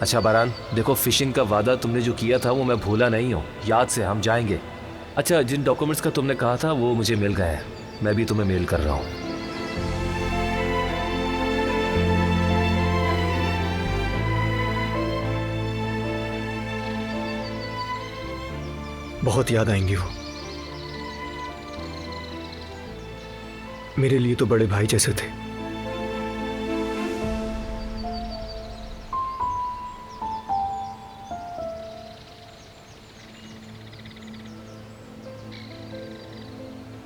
अच्छा बारान, देखो फिशिंग का वादा तुमने जो किया था वो मैं भूला नहीं हूँ, याद से हम जाएंगे। अच्छा, जिन डॉक्यूमेंट्स का तुमने कहा था वो मुझे मिल गए हैं, मैं भी तुम्हें मेल कर रहा हूँ। बहुत याद आएंगी वो। मेरे लिए तो बड़े भाई जैसे थे।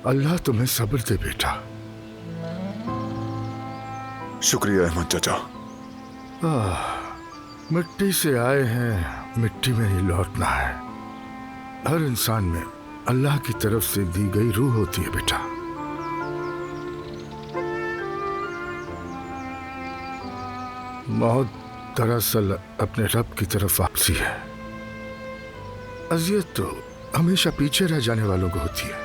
अल्लाह तुम्हें सब्र दे बेटा। शुक्रिया अहमद चाचा। मिट्टी से आए हैं, मिट्टी में ही लौटना है। हर इंसान में अल्लाह की तरफ से दी गई रूह होती है बेटा। मौत दरअसल अपने रब की तरफ वापसी है। अजियत तो हमेशा पीछे रह जाने वालों को होती है।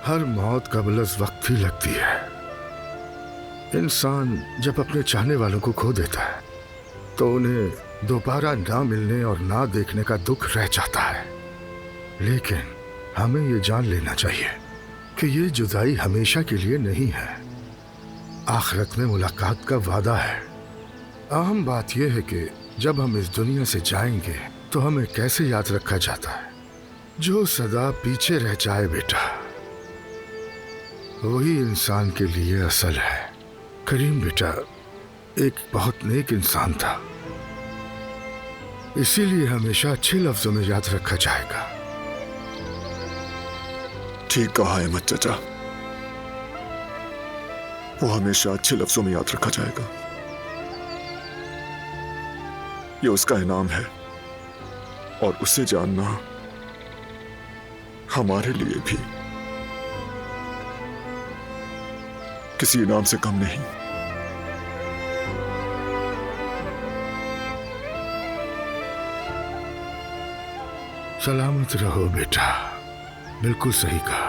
हर मौत कबलस वक्त ही लगती है। इंसान जब अपने चाहने वालों को खो देता है तो उन्हें दोबारा ना मिलने और ना देखने का दुख रह जाता है। लेकिन हमें ये जान लेना चाहिए कि ये जुदाई हमेशा के लिए नहीं है। आखिरत में मुलाकात का वादा है। अहम बात यह है कि जब हम इस दुनिया से जाएंगे तो हमें कैसे याद रखा जाता है। जो सदा पीछे रह जाए बेटा, वही इंसान के लिए असल है। करीम बेटा एक बहुत नेक इंसान था, इसीलिए हमेशा अच्छे लफ्जों में याद रखा जाएगा। ठीक कहा अहमद चाचा, वो हमेशा अच्छे लफ्जों में याद रखा जाएगा। ये उसका इनाम है और उसे जानना हमारे लिए भी किसी इनाम से कम नहीं। सलामत रहो बेटा, बिल्कुल सही कहा।